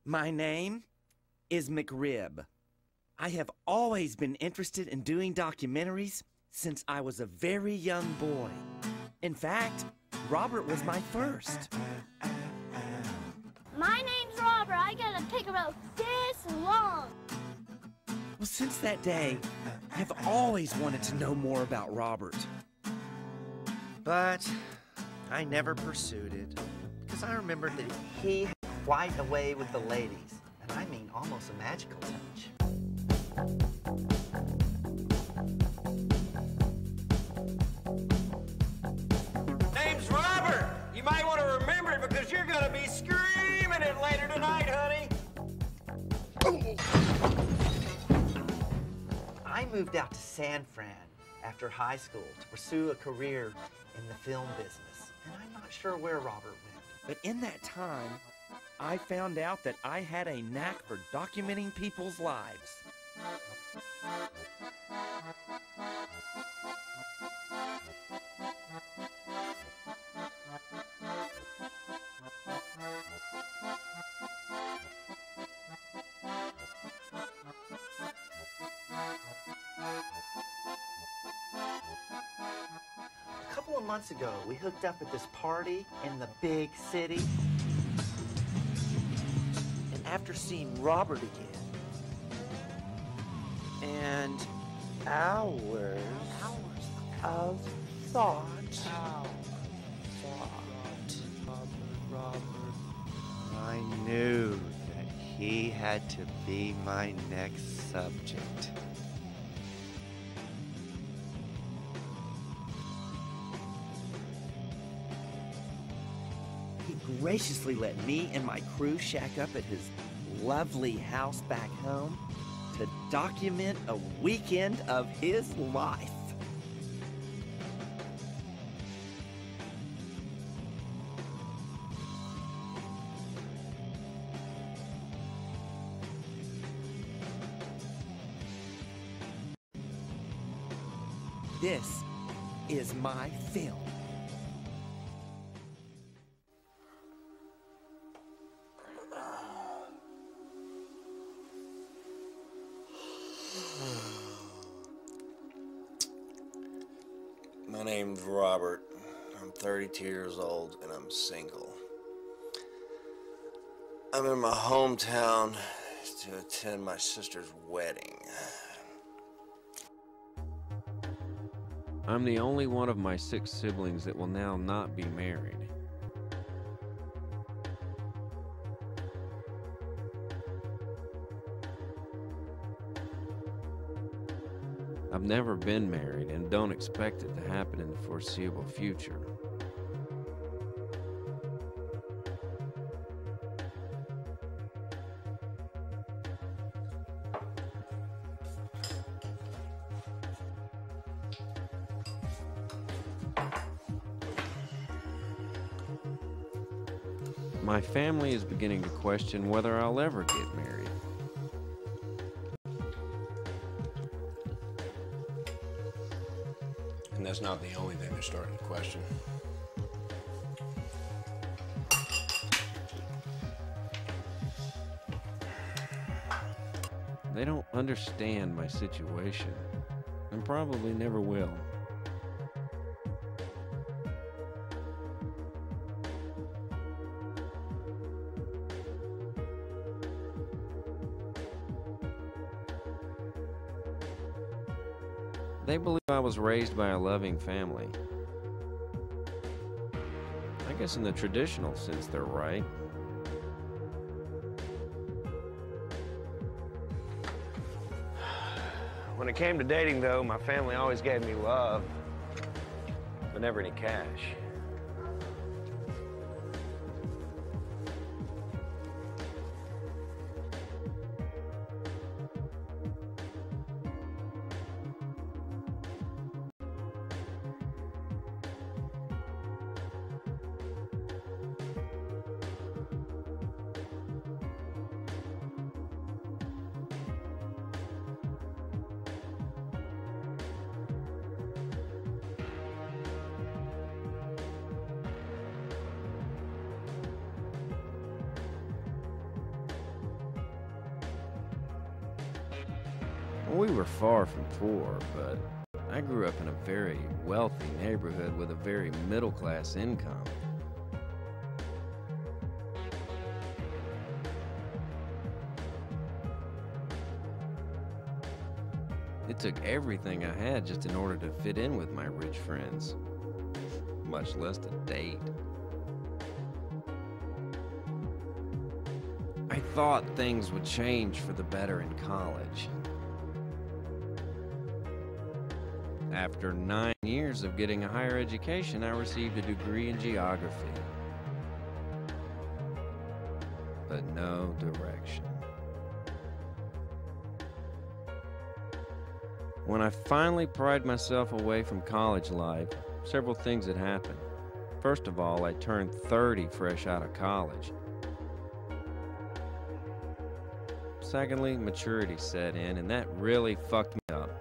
My name is McRib. I have always been interested in doing documentaries since I was a very young boy. In fact, Robert was my first. My name's Robert. I got a picture about this long. Well, since that day, I've always wanted to know more about Robert. But I never pursued it, because I remembered that he had quite a way with the ladies, and I mean almost a magical touch. Name's Robert. You might want to remember it because you're going to be screaming it later tonight, honey. I moved out to San Fran after high school to pursue a career in the film business, and I'm not sure where Robert went. But in that time, I found out that I had a knack for documenting people's lives. A couple of months ago, we hooked up at this party in the big city. And after seeing Robert again, and hours of thought. I knew that he had to be my next subject. He graciously let me and my crew shack up at his lovely house back home to document a weekend of his life. This is my film. My name's Robert. I'm 32 years old and I'm single. I'm in my hometown to attend my sister's wedding. I'm the only one of my 6 siblings that will now not be married. I've never been married and don't expect it to happen in the foreseeable future. My family is beginning to question whether I'll ever get married. And that's not the only thing they're starting to question. They don't understand my situation, and probably never will. They believe I was raised by a loving family. I guess in the traditional sense they're right. When it came to dating, though, my family always gave me love, but never any cash. We were far from poor, but I grew up in a very wealthy neighborhood with a very middle-class income. It took everything I had just in order to fit in with my rich friends, much less to date. I thought things would change for the better in college. After 9 years of getting a higher education, I received a degree in geography. But no direction. When I finally pried myself away from college life, several things had happened. First of all, I turned 30 fresh out of college. Secondly, maturity set in, and that really fucked me up.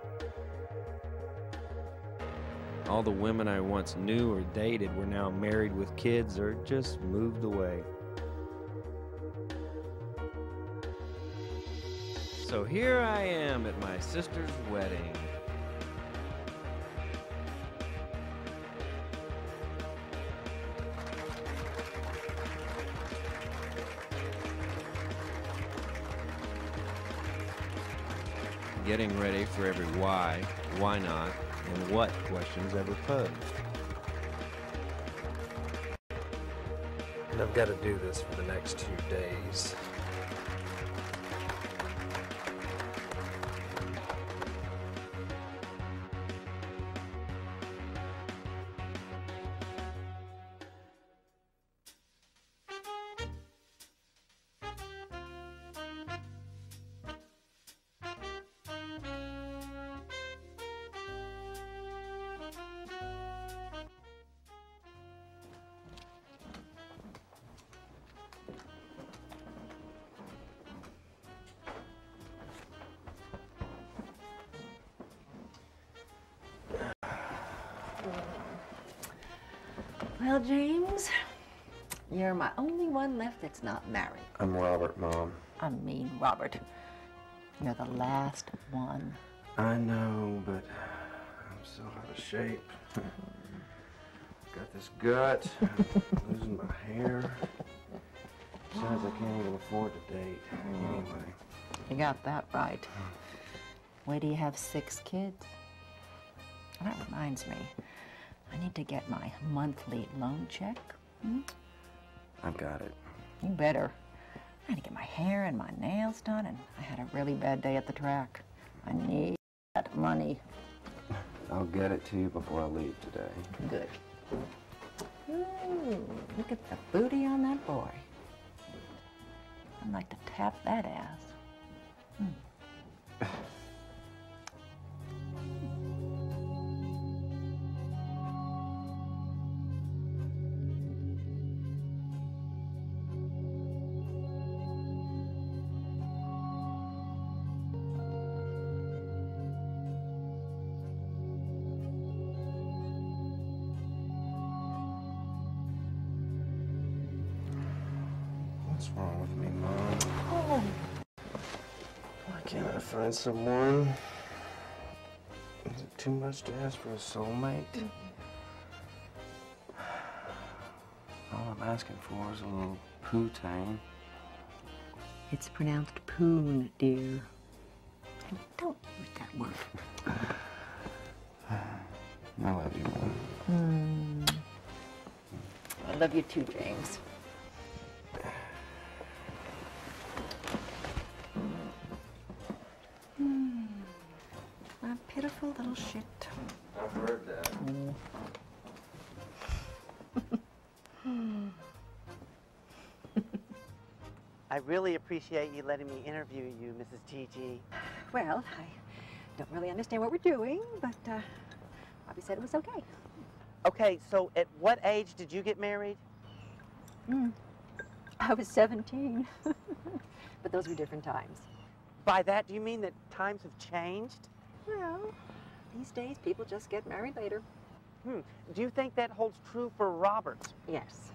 All the women I once knew or dated were now married with kids or just moved away. So here I am at my sister's wedding. Getting ready for every why not, and what questions ever posed. And I've got to do this for the next 2 days. Well, James, you're my only one left that's not married. I'm Robert, Mom. I mean, Robert. You're the last one. I know, but I'm so out of shape. Got this gut, losing my hair. Besides, I can't even afford to date. Anyway. You got that right. Wait till you have 6 kids. And that reminds me, I need to get my monthly loan check. I've got it. You better. I had to get my hair and my nails done, and I had a really bad day at the track. I need that money. I'll get it to you before I leave today. Good. Ooh, look at the booty on that boy. I'd like to tap that ass. What's wrong with me, Mom? Oh. Why can't I find someone? Is it too much to ask for a soulmate? All I'm asking for is a little poo-tang. It's pronounced poon, dear. And don't use that word. I love you, Mom. I love you too, James. A pitiful little shit. I've heard that. I really appreciate you letting me interview you, Mrs. T.G. Well, I don't really understand what we're doing, but Bobby said it was okay. Okay, so at what age did you get married? I was 17. But those were different times. By that, do you mean that times have changed? Well, these days people just get married later. Do you think that holds true for Robert? Yes.